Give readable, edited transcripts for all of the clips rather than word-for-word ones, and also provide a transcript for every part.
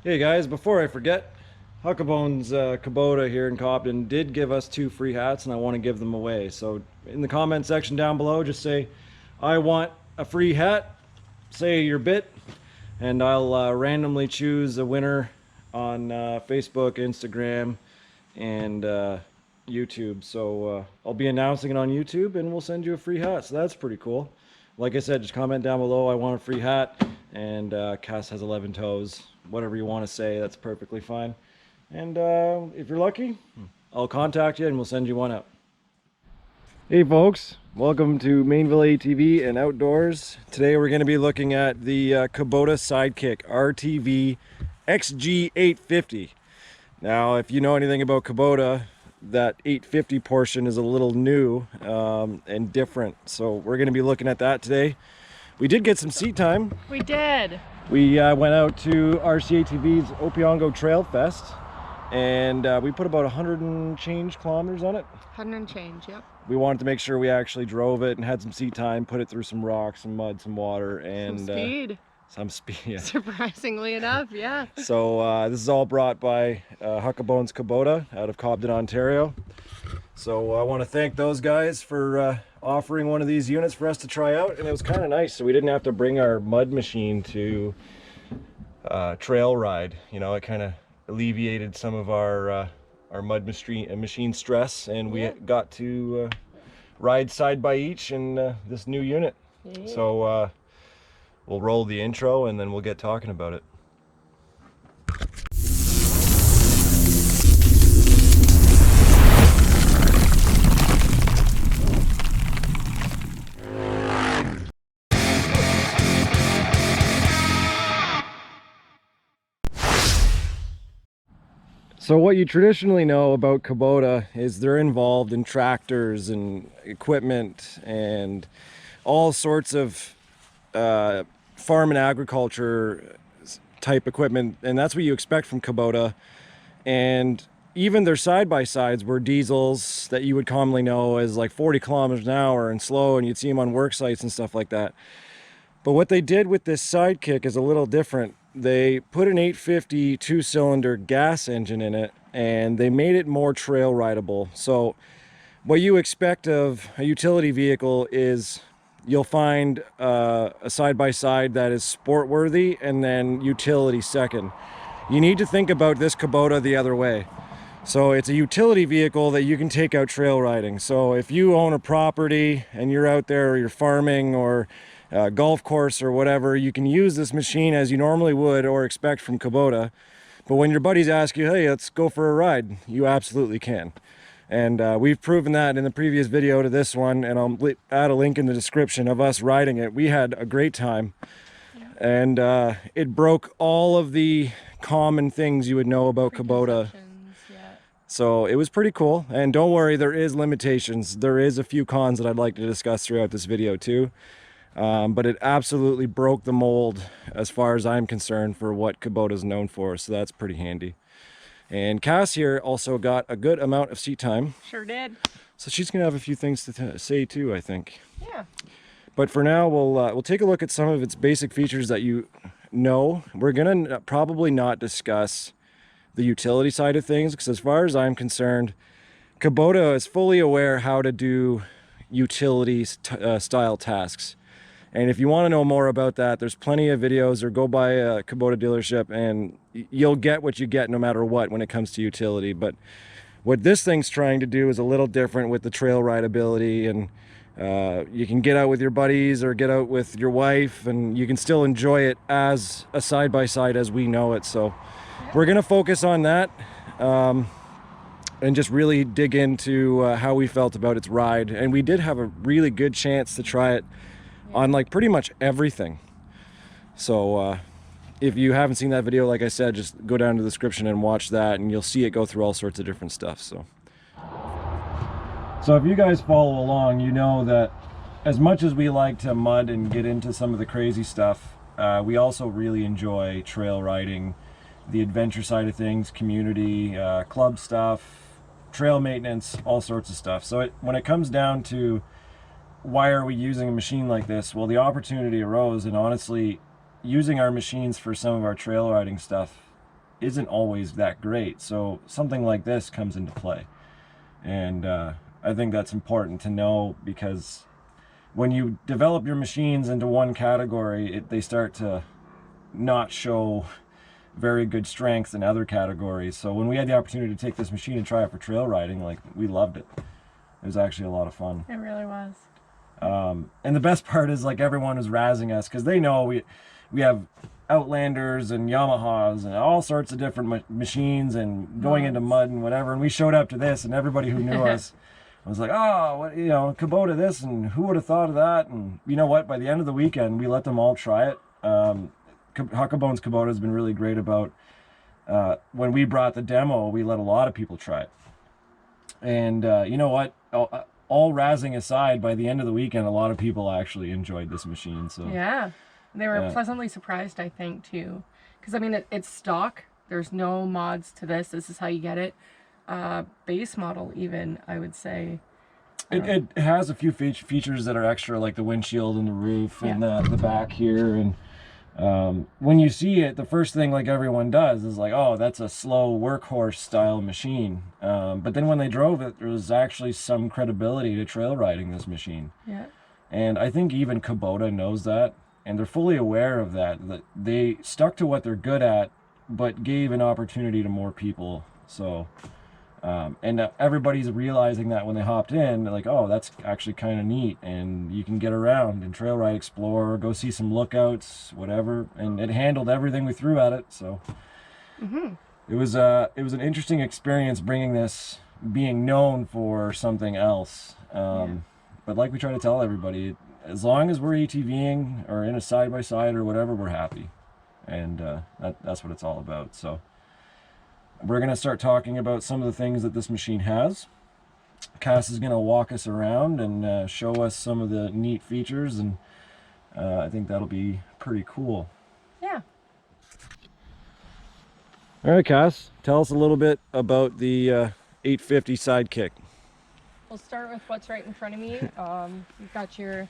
Hey guys, before I forget, Huckabone's Kubota here in Cobden did give us 2 free hats and I want to give them away. So in the comment section down below, just say, I want a free hat, say your bit, and I'll randomly choose a winner on Facebook, Instagram, and YouTube. So I'll be announcing it on YouTube and we'll send you a free hat. So that's pretty cool. Like I said, just comment down below, I want a free hat, and Cass has 11 toes. Whatever you want to say, that's perfectly fine. And if you're lucky, I'll contact you and we'll send you one up. Hey folks, welcome to Mainville ATV and Outdoors. Today we're going to be looking at the Kubota Sidekick RTV-XG850. Now, if you know anything about Kubota, that 850 portion is a little new and different. So we're going to be looking at that today. We did get some seat time. We did. We went out to RCATV's Opiongo Trail Fest, and we put about 100 and change kilometers on it. 100 and change, yep. We wanted to make sure we actually drove it and had some seat time, put it through some rocks, some mud, some water, and some speed. Yeah. Surprisingly enough, yeah. So this is all brought by Huckabone's Kubota out of Cobden, Ontario. So I want to thank those guys for offering one of these units for us to try out, and it was kind of nice, so we didn't have to bring our mud machine to trail ride. You know, it kind of alleviated some of our mud machine stress, and we got to ride side by each in this new unit. Yeah. So we'll roll the intro and then we'll get talking about it. So what you traditionally know about Kubota is they're involved in tractors and equipment and all sorts of farm and agriculture type equipment, and that's what you expect from Kubota. And even their side-by-sides were diesels that you would commonly know as like 40 kilometers an hour and slow, and you'd see them on work sites and stuff like that. But what they did with this Sidekick is a little different. They put an 850 two-cylinder gas engine in it, and they made it more trail rideable. So what you expect of a utility vehicle is you'll find a side-by-side that is sport-worthy and then utility second. You need to think about this Kubota the other way. So it's a utility vehicle that you can take out trail riding. So if you own a property and you're out there, or you're farming, or golf course or whatever, you can use this machine as you normally would or expect from Kubota. But when your buddies ask you, hey, let's go for a ride, you absolutely can. And we've proven that in the previous video to this one, and I'll add a link in the description of us riding it. We had a great time, and it broke all of the common things you would know about Kubota. So it was pretty cool, and don't worry, there is limitations. There is a few cons that I'd like to discuss throughout this video too. But it absolutely broke the mold as far as I'm concerned for what Kubota is known for, so that's pretty handy. And Cass here also got a good amount of seat time. Sure did. So she's gonna have a few things to say too, I think. Yeah. But for now, we'll take a look at some of its basic features that you know. We're gonna probably not discuss the utility side of things, because as far as I'm concerned, Kubota is fully aware how to do utility style tasks. And if you want to know more about that, there's plenty of videos, or go by a Kubota dealership and you'll get what you get no matter what when it comes to utility. But what this thing's trying to do is a little different with the trail rideability, and you can get out with your buddies or get out with your wife, and you can still enjoy it as a side-by-side as we know it. So we're going to focus on that and just really dig into how we felt about its ride. And we did have a really good chance to try it on like pretty much everything. So if you haven't seen that video, like I said, just go down to the description and watch that, and you'll see it go through all sorts of different stuff. So if you guys follow along, you know that as much as we like to mud and get into some of the crazy stuff, we also really enjoy trail riding, the adventure side of things, community, club stuff, trail maintenance, all sorts of stuff. So when it comes down to why are we using a machine like this? Well, the opportunity arose, and honestly, using our machines for some of our trail riding stuff isn't always that great. So something like this comes into play. And I think that's important to know, because when you develop your machines into one category, they start to not show very good strength in other categories. So when we had the opportunity to take this machine and try it for trail riding, like, we loved it. It was actually a lot of fun. It really was. And the best part is, like, everyone was razzing us because they know we have Outlanders and Yamahas and all sorts of different machines and going into mud and whatever. And we showed up to this, and everybody who knew us was like, oh, what, you know, Kubota this, and who would have thought of that? And you know what? By the end of the weekend, we let them all try it. Huckabone's Kubota has been really great about, when we brought the demo, we let a lot of people try it. And you know what? All razzing aside, by the end of the weekend, a lot of people actually enjoyed this machine. So yeah, they were pleasantly surprised, I think, too. Because, I mean, it's stock. There's no mods to this. This is how you get it. Base model, even, I would say. It has a few features that are extra, like the windshield and the roof and the back here. And when you see it, the first thing, like everyone does, is like, oh, that's a slow workhorse style machine. But then when they drove it, there was actually some credibility to trail riding this machine. Yeah. And I think even Kubota knows that, and they're fully aware of that they stuck to what they're good at, but gave an opportunity to more people. So and everybody's realizing that when they hopped in, they're like, oh, that's actually kind of neat, and you can get around and trail ride, explore, go see some lookouts, whatever. And it handled everything we threw at it. So it was an interesting experience bringing this, being known for something else. But like we try to tell everybody, as long as we're ATVing or in a side-by-side or whatever, we're happy. And that's what it's all about. So we're going to start talking about some of the things that this machine has. Cass is going to walk us around and show us some of the neat features, and I think that'll be pretty cool. Yeah. All right, Cass, tell us a little bit about the 850 Sidekick. We'll start with what's right in front of me. You've got your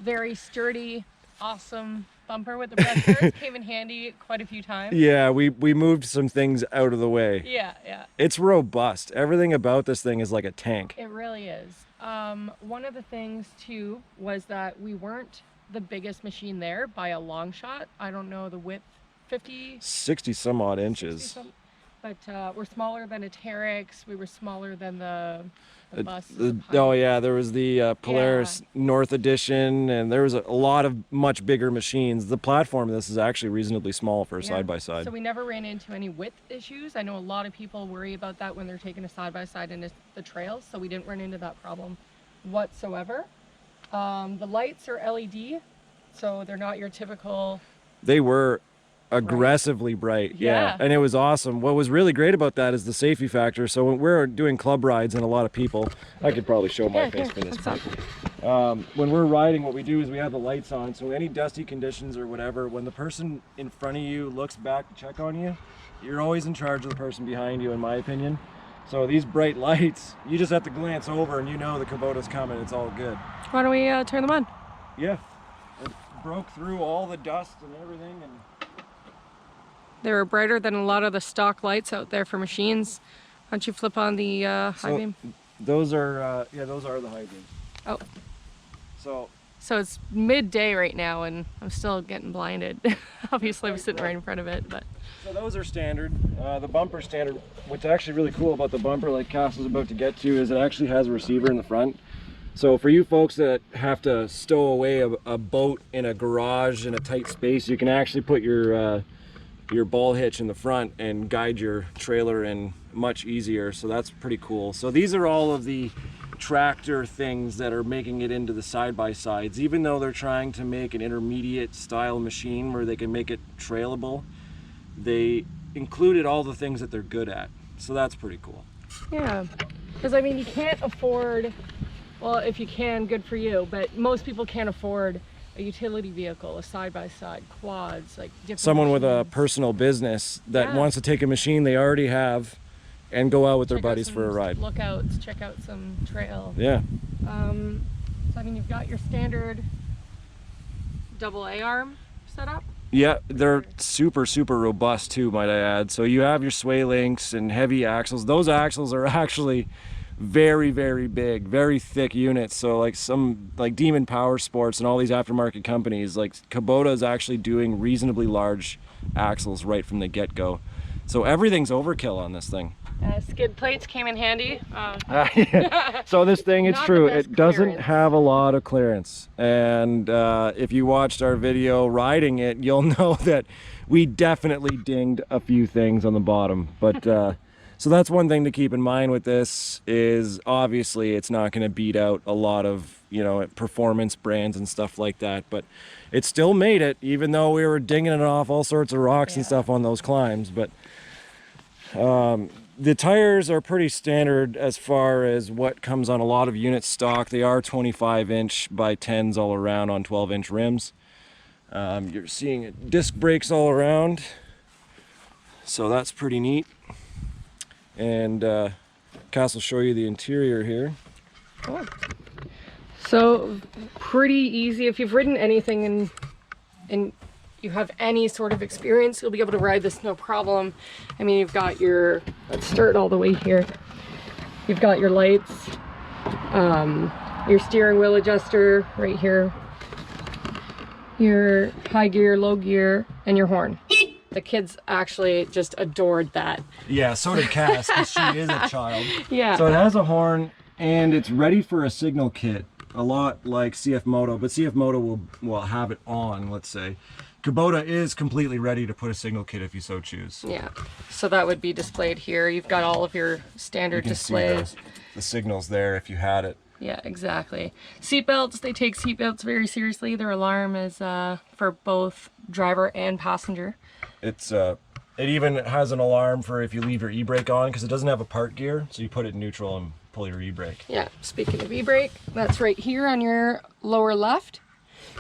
very sturdy, awesome bumper with the breasters. Came in handy quite a few times. Yeah, we moved some things out of the way. Yeah. It's robust. Everything about this thing is like a tank. It really is. One of the things too was that we weren't the biggest machine there by a long shot. I don't know the width, 60 some odd inches. But we're smaller than a Terex. We were smaller than the bus. Oh yeah, there was the Polaris North Edition, and there was a lot of much bigger machines. The platform of this is actually reasonably small for a side-by-side. So we never ran into any width issues. I know a lot of people worry about that when they're taking a side-by-side into the trails, so we didn't run into that problem whatsoever. The lights are LED, so they're not your typical... They were aggressively bright. Yeah, and it was awesome. What was really great about that is the safety factor. So when we're doing club rides and a lot of people, I could probably show my face for this. When we're riding, what we do is we have the lights on, so any dusty conditions or whatever, when the person in front of you looks back to check on you, you're always in charge of the person behind you, in my opinion. So these bright lights, you just have to glance over and you know the Kubota's coming. It's all good. Why don't we turn them on? Yeah, it broke through all the dust and everything, and they were brighter than a lot of the stock lights out there for machines. Why don't you flip on the high beam? Those are those are the high beams. Oh. So it's midday right now, and I'm still getting blinded. Obviously, I'm sitting right in front of it, but. So those are standard. The bumper standard. What's actually really cool about the bumper, like Cass is about to get to, is it actually has a receiver in the front. So for you folks that have to stow away a boat in a garage in a tight space, you can actually put your ball hitch in the front and guide your trailer in much easier. So that's pretty cool. So these are all of the tractor things that are making it into the side-by-sides. Even though they're trying to make an intermediate style machine where they can make it trailable, they included all the things that they're good at. So that's pretty cool. Yeah, because I mean, you can't afford, well, if you can, good for you, but most people can't afford a utility vehicle, a side-by-side, quads, like different someone machines. with a personal business that wants to take a machine they already have and go out with their buddies for a ride. Lookouts, check out some trail. Yeah. So I mean, you've got your standard AA arm set up. Yeah, they're super, super robust too, might I add. So you have your sway links and heavy axles. Those axles are actually very, very big, very thick units. So like some, like Demon Power Sports and all these aftermarket companies, like Kubota is actually doing reasonably large axles right from the get-go. So everything's overkill on this thing. Skid plates came in handy. Yeah. So this thing, it's Not the true, best it doesn't clearance. have a lot of clearance. And if you watched our video riding it, you'll know that we definitely dinged a few things on the bottom. But so that's one thing to keep in mind with this, is obviously it's not going to beat out a lot of, you know, performance brands and stuff like that. But it still made it, even though we were dinging it off all sorts of rocks and stuff on those climbs. But the tires are pretty standard as far as what comes on a lot of units stock. They are 25-inch by 10s all around on 12-inch rims. You're seeing disc brakes all around, so that's pretty neat. And Cass will show you the interior here. Cool. So pretty easy. If you've ridden anything and you have any sort of experience, you'll be able to ride this no problem. I mean, you've got your, let's start all the way here. You've got your lights, your steering wheel adjuster right here, your high gear, low gear, and your horn. The kids actually just adored that. Yeah, so did Cass, because she is a child. Yeah. So it has a horn, and it's ready for a signal kit, a lot like CF Moto, but CF Moto will have it on, let's say. Kubota is completely ready to put a signal kit if you so choose. Yeah, so that would be displayed here. You've got all of your standard displays. See the signals there if you had it. Yeah, exactly. Seatbelts, they take seatbelts very seriously. Their alarm is for both driver and passenger. It's it even has an alarm for if you leave your e-brake on, because it doesn't have a park gear, so you put it in neutral and pull your e-brake. Yeah, speaking of e-brake, that's right here on your lower left.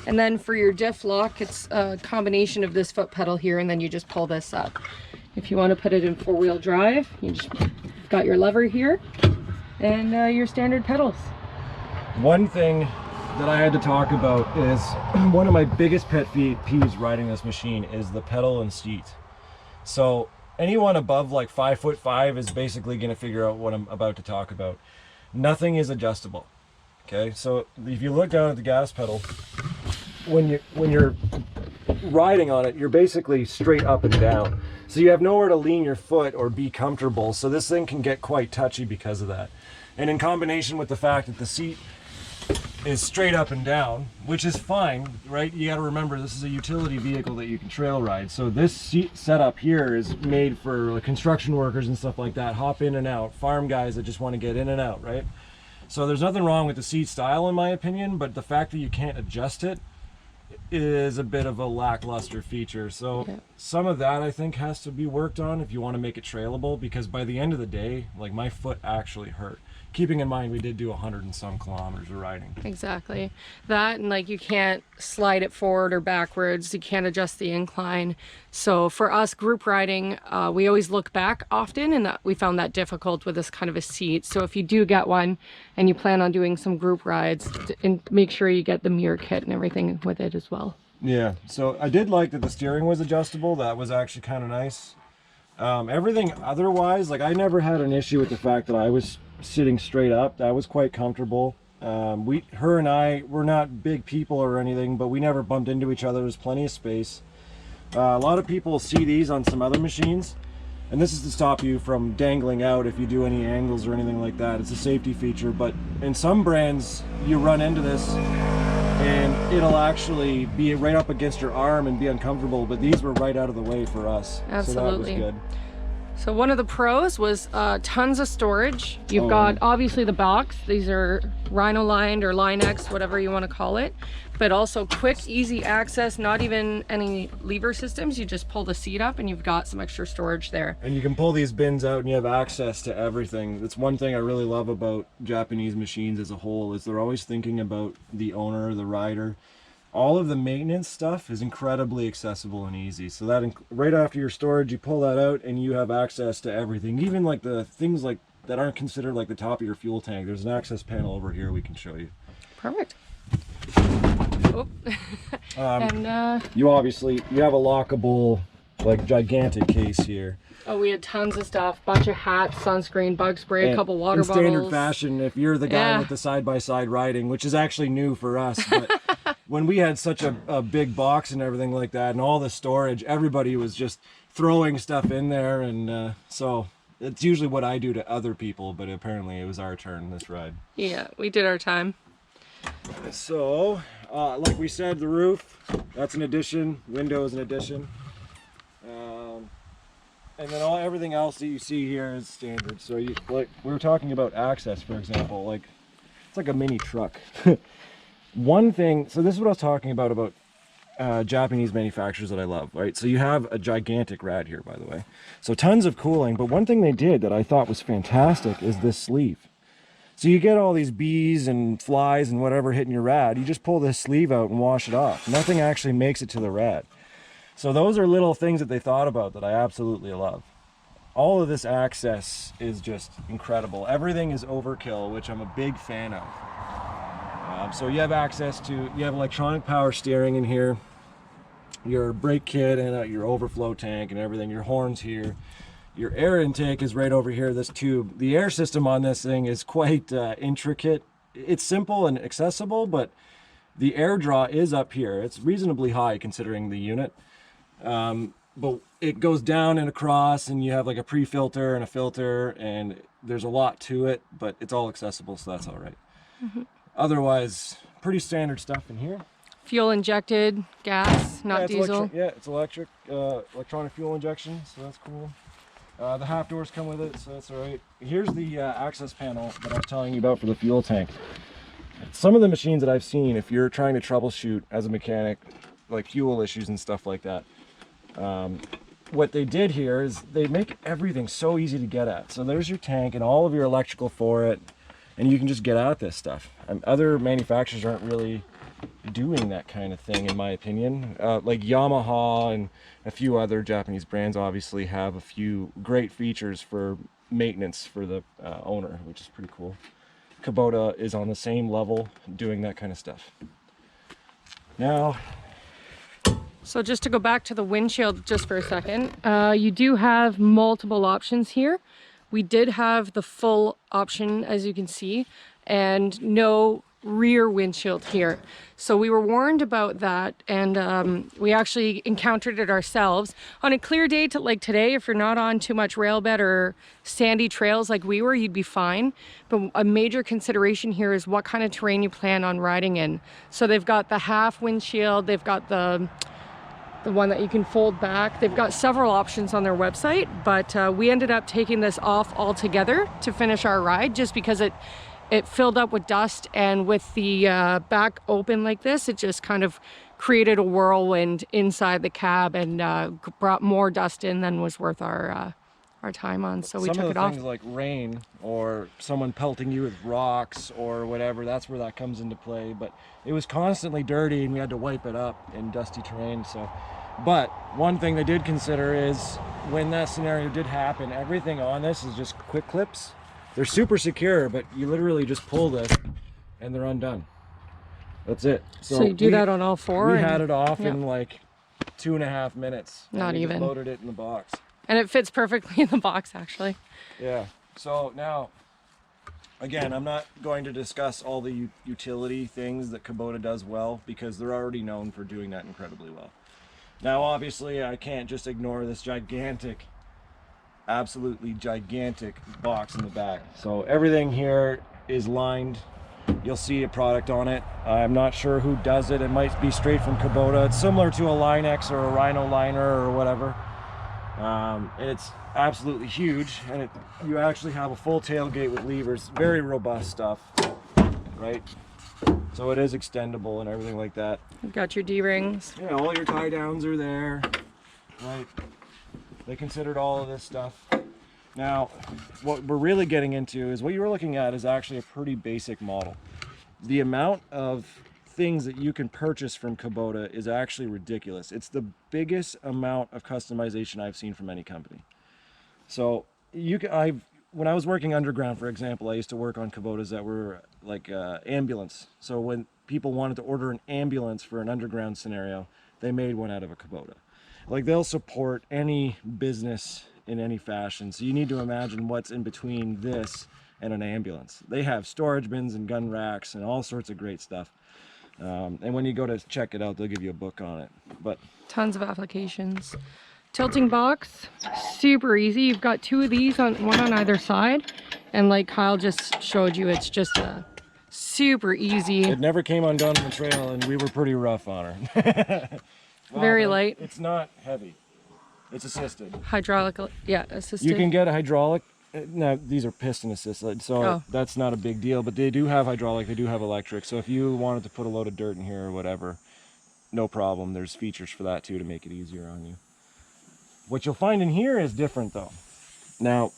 And then for your diff lock, it's a combination of this foot pedal here, and then you just pull this up. If you want to put it in four-wheel drive, you just got your lever here and your standard pedals. One thing that I had to talk about is one of my biggest pet peeves riding this machine is the pedal and seat. So anyone above like 5'5" is basically going to figure out what I'm about to talk about. Nothing is adjustable. Okay, so if you look down at the gas pedal, when you're riding on it, you're basically straight up and down. So you have nowhere to lean your foot or be comfortable. So this thing can get quite touchy because of that. And in combination with the fact that the seat is straight up and down, which is fine, right? You got to remember, this is a utility vehicle that you can trail ride. So this seat setup here is made for construction workers and stuff like that, hop in and out, farm guys that just want to get in and out, right? So there's nothing wrong with the seat style in my opinion, but the fact that you can't adjust it is a bit of a lackluster feature. So some of that I think has to be worked on if you want to make it trailable, because by the end of the day, like, my foot actually hurt. Keeping in mind we did do 100 and some kilometers of riding. Exactly. That, and like you can't slide it forward or backwards. You can't adjust the incline. So for us group riding, we always look back often, and we found that difficult with this kind of a seat. So if you do get one and you plan on doing some group rides, and make sure you get the mirror kit and everything with it as well. Yeah, so I did like that the steering was adjustable. That was actually kind of nice. Everything otherwise, like, I never had an issue with the fact that I was sitting straight up. That was quite comfortable. Her and I, we're not big people or anything, but we never bumped into each other. There's plenty of space. A lot of people see these on some other machines, and this is to stop you from dangling out if you do any angles or anything like that. It's a safety feature, but in some brands you run into this and it'll actually be right up against your arm and be uncomfortable, but these were right out of the way for us. Absolutely. So that was good. So one of the pros was tons of storage. You've got obviously the box. These are Rhino lined or Line X, whatever you want to call it. But also quick, easy access, not even any lever systems. You just pull the seat up and you've got some extra storage there. And you can pull these bins out and you have access to everything. That's one thing I really love about Japanese machines as a whole, is they're always thinking about the owner, the rider. All of the maintenance stuff is incredibly accessible and easy. So that right after your storage, you pull that out and you have access to everything. Even like the things like that aren't considered like the top of your fuel tank. There's an access panel over here we can show you. Perfect. Oh. And You have a lockable, like, gigantic case here. oh, we had tons of stuff, bunch of hats, sunscreen, bug spray, a couple water bottles. In standard fashion, if you're the guy with the side-by-side riding, which is actually new for us, but when we had such a big box and everything like that and all the storage, everybody was just throwing stuff in there, and so it's usually what I do to other people, but apparently it was our turn this ride. Yeah, we did our time. So, like we said, the roof, that's an addition, window is an addition. And then everything else that you see here is standard. So like we were talking about access, for example, like it's like a mini truck. One thing, so this is what I was talking about Japanese manufacturers that I love, right? So you have a gigantic rad here, by the way. So tons of cooling, but one thing they did that I thought was fantastic is this sleeve. So you get all these bees and flies and whatever hitting your rad, you just pull this sleeve out and wash it off. Nothing actually makes it to the rad. So those are little things that they thought about that I absolutely love. All of this access is just incredible. Everything is overkill, which I'm a big fan of. So you have access to, you have electronic power steering in here, your brake kit and your overflow tank and everything, your horns here. Your air intake is right over here, this tube. The air system on this thing is quite intricate. It's simple and accessible, but the air draw is up here. It's reasonably high considering the unit. But it goes down and across, and you have like a pre-filter and a filter, and there's a lot to it, but it's all accessible, so that's all right. Otherwise, pretty standard stuff in here. Fuel injected, gas, not diesel. It's electric, electronic fuel injection, so that's cool. The half doors come with it, so that's all right. Here's the access panel that I was telling you about for the fuel tank. Some of the machines that I've seen, if you're trying to troubleshoot as a mechanic, like fuel issues and stuff like that, what they did here is they make everything so easy to get at. So there's your tank and all of your electrical for it, and you can just get at this stuff. Other manufacturers aren't really doing that kind of thing, in my opinion. Like Yamaha and a few other Japanese brands obviously have a few great features for maintenance for the owner, which is pretty cool. Kubota is on the same level doing that kind of stuff. Now, so just to go back to the windshield just for a second, you do have multiple options here. We did have the full option, as you can see, and no rear windshield here. So we were warned about that, and we actually encountered it ourselves. On a clear day like today, if you're not on too much rail bed or sandy trails like we were, you'd be fine. But a major consideration here is what kind of terrain you plan on riding in. So they've got the half windshield, they've got the one that you can fold back. They've got several options on their website, but we ended up taking this off altogether to finish our ride just because it filled up with dust, and with the back open like this, it just kind of created a whirlwind inside the cab and brought more dust in than was worth our time on, so we took it off. Some of the things like rain or someone pelting you with rocks or whatever, that's where that comes into play, but it was constantly dirty and we had to wipe it up in dusty terrain. So, but one thing they did consider is when that scenario did happen, everything on this is just quick clips. They're super secure, but you literally just pull this and they're undone. That's it. So you do that on all four? We had it off in like 2.5 minutes. Not even. Just loaded it in the box. And it fits perfectly in the box, actually. Yeah. So now, again, I'm not going to discuss all the utility things that Kubota does well, because they're already known for doing that incredibly well. Now, obviously, I can't just ignore this gigantic, absolutely gigantic box in the back. So everything here is lined. You'll see a product on it. I'm not sure who does it. It might be straight from Kubota. It's similar to a Line-X or a Rhino liner or whatever. It's absolutely huge, and you actually have a full tailgate with levers. Very robust stuff, right? So it is extendable and everything like that. You've got your D-rings. Yeah, all your tie downs are there, right? They considered all of this stuff. Now, what we're really getting into is what you were looking at is actually a pretty basic model. The amount of things that you can purchase from Kubota is actually ridiculous. It's the biggest amount of customization I've seen from any company. So when I was working underground, for example, I used to work on Kubotas that were like ambulance. So when people wanted to order an ambulance for an underground scenario, they made one out of a Kubota. Like, they'll support any business in any fashion. So you need to imagine what's in between this and an ambulance. They have storage bins and gun racks and all sorts of great stuff. And when you go to check it out, they'll give you a book on it. But tons of applications. Tilting box, super easy. You've got two of these, one on either side. And like Kyle just showed you, it's just a super easy. It never came undone on the trail, and we were pretty rough on her. Very light. It's not heavy. It's assisted. Hydraulic, yeah, assisted. You can get a hydraulic. Now, these are piston assisted, so that's not a big deal. But they do have hydraulic, they do have electric. So if you wanted to put a load of dirt in here or whatever, no problem. There's features for that too to make it easier on you. What you'll find in here is different though. Now,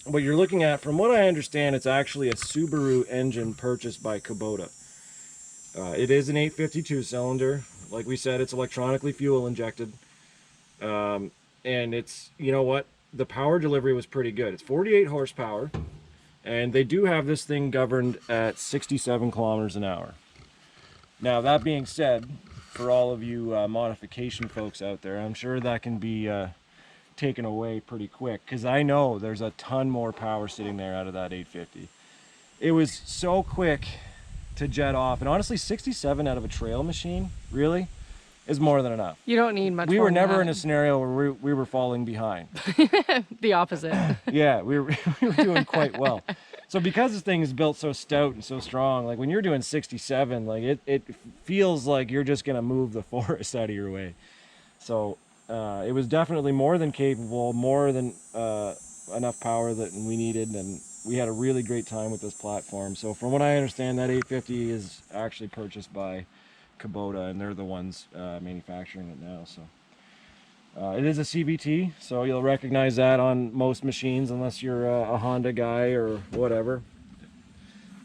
what you're looking at, from what I understand, it's actually a Subaru engine purchased by Kubota. It is an 852 cylinder. Like we said, it's electronically fuel injected. And it's, you know what? The power delivery was pretty good. It's 48 horsepower, and they do have this thing governed at 67 kilometers an hour. Now, that being said, for all of you modification folks out there, I'm sure that can be taken away pretty quick, because I know there's a ton more power sitting there out of that 850. It was so quick to jet off, and honestly, 67 out of a trail machine, really, is more than enough. You don't need much. We were never in a scenario where we were falling behind. The opposite. Yeah, we were doing quite well. So because this thing is built so stout and so strong, like when you're doing 67, like it feels like you're just gonna move the forest out of your way. So it was definitely more than capable, more than enough power that we needed, and we had a really great time with this platform. So from what I understand, that 850 is actually purchased by Kubota, and they're the ones manufacturing it now. So it is a CVT, so you'll recognize that on most machines unless you're a Honda guy or whatever.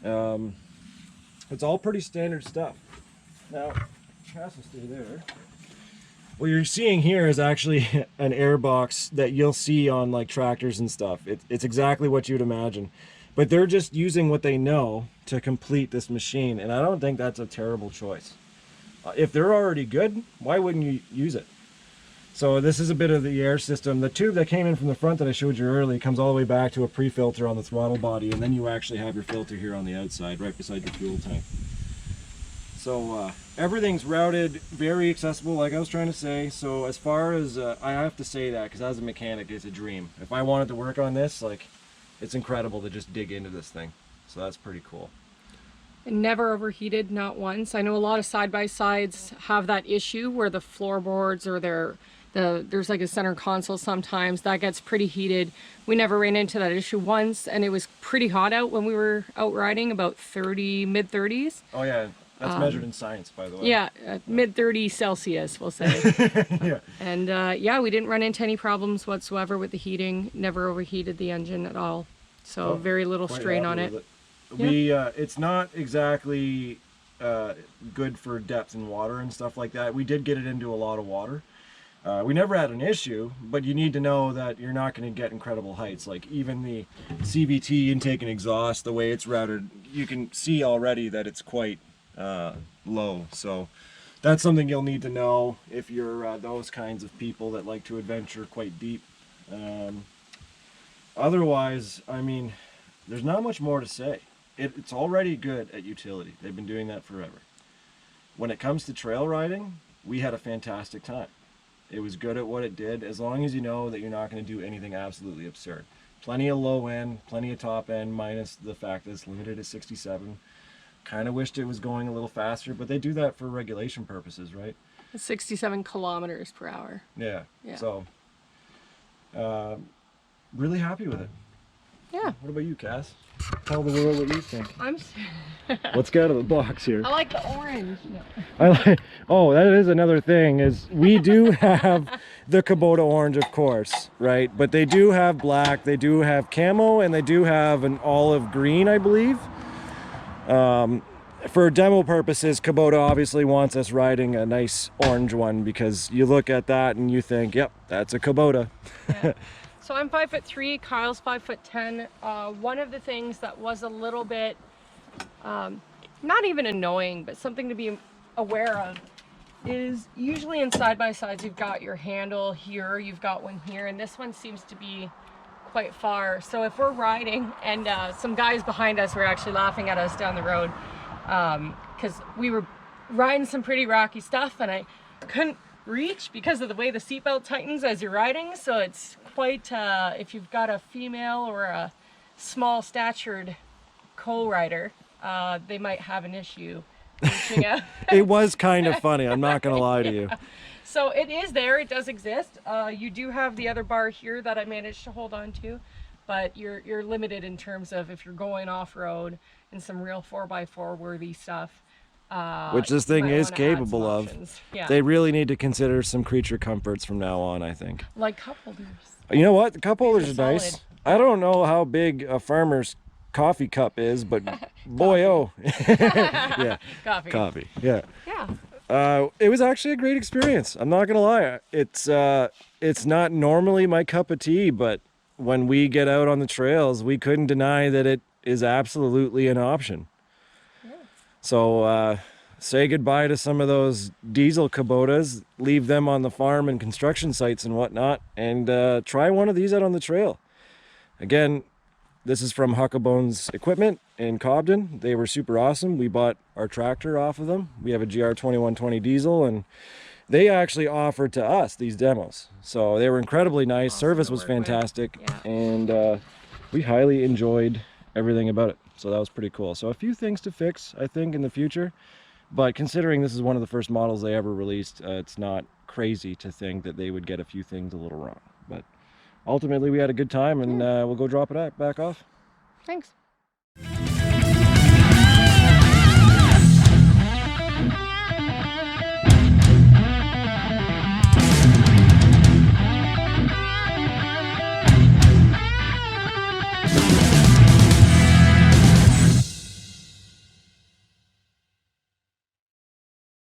It's all pretty standard stuff. Now, pass us through there. What you're seeing here is actually an air box that you'll see on like tractors and stuff. It's exactly what you'd imagine, but they're just using what they know to complete this machine, and I don't think that's a terrible choice. If they're already good, why wouldn't you use it? So this is a bit of the air system. The tube that came in from the front that I showed you earlier comes all the way back to a pre-filter on the throttle body, and then you actually have your filter here on the outside, right beside your fuel tank. So everything's routed, very accessible, like I was trying to say. So as far as, I have to say that, because as a mechanic, it's a dream. If I wanted to work on this, like, it's incredible to just dig into this thing. So that's pretty cool. It never overheated, not once. I know a lot of side-by-sides have that issue where the floorboards or there's like a center console sometimes that gets pretty heated. We never ran into that issue once, and it was pretty hot out when we were out riding, about 30, mid-30s. Oh yeah, that's measured in science, by the way. Yeah, mid-30 Celsius, we'll say. Yeah. And yeah, we didn't run into any problems whatsoever with the heating. Never overheated the engine at all. So very little strain on it. It's not exactly good for depth in water and stuff like that. We did get it into a lot of water. We never had an issue, but you need to know that you're not going to get incredible heights. Like even the CVT intake and exhaust, the way it's routed, you can see already that it's quite low. So that's something you'll need to know if you're those kinds of people that like to adventure quite deep. Otherwise, I mean, there's not much more to say. It's already good at utility. They've been doing that forever. When it comes to trail riding, we had a fantastic time. It was good at what it did, as long as you know that you're not going to do anything absolutely absurd. Plenty of low end, plenty of top end, minus the fact that it's limited at 67. Kind of wished it was going a little faster, but they do that for regulation purposes, right? 67 kilometers per hour. Yeah. So, really happy with it. Yeah. What about you, Cass? Tell the world what you think. I'm. Let's get out of the box here. I like the orange. No. Oh, that is another thing, is we do have the Kubota orange, of course, right? But they do have black, they do have camo, and they do have an olive green, I believe. For demo purposes, Kubota obviously wants us riding a nice orange one, because you look at that and you think, yep, that's a Kubota. Yeah. So I'm 5'3", Kyle's 5'10". One of the things that was a little bit not even annoying, but something to be aware of is usually in side-by-sides you've got your handle here, you've got one here, and this one seems to be quite far. So if we're riding and some guys behind us were actually laughing at us down the road because we were riding some pretty rocky stuff and I couldn't reach because of the way the seatbelt tightens as you're riding. So it's quite, if you've got a female or a small statured co-rider, they might have an issue reaching out. It was kind of funny, I'm not gonna lie to you. So it is there, it does exist. You do have the other bar here that I managed to hold on to, but you're limited in terms of if you're going off-road and some real 4x4 worthy stuff. Which this you thing might is wanna add capable some of. options. Yeah. They really need to consider some creature comforts from now on, I think. Like cup holders. You know what? The cup holders These are are nice. solid. I don't know how big a farmer's coffee cup is, but boy, oh. Yeah, coffee. Yeah. Yeah. It was actually a great experience. I'm not gonna lie. It's not normally my cup of tea, but when we get out on the trails, we couldn't deny that it is absolutely an option. Yeah. So say goodbye to some of those diesel Kubotas, leave them on the farm and construction sites and whatnot, and try one of these out on the trail. Again, this is from Huckabone's Equipment in Cobden. They were super awesome. We bought our tractor off of them. We have a GR2120 diesel, and they actually offered to us these demos. So they were incredibly nice. Awesome Service to was work with. fantastic, Yeah. and we highly enjoyed everything about it. So that was pretty cool. So a few things to fix, I think, in the future. But considering this is one of the first models they ever released, it's not crazy to think that they would get a few things a little wrong. But ultimately, we had a good time, and we'll go drop it back off. Thanks.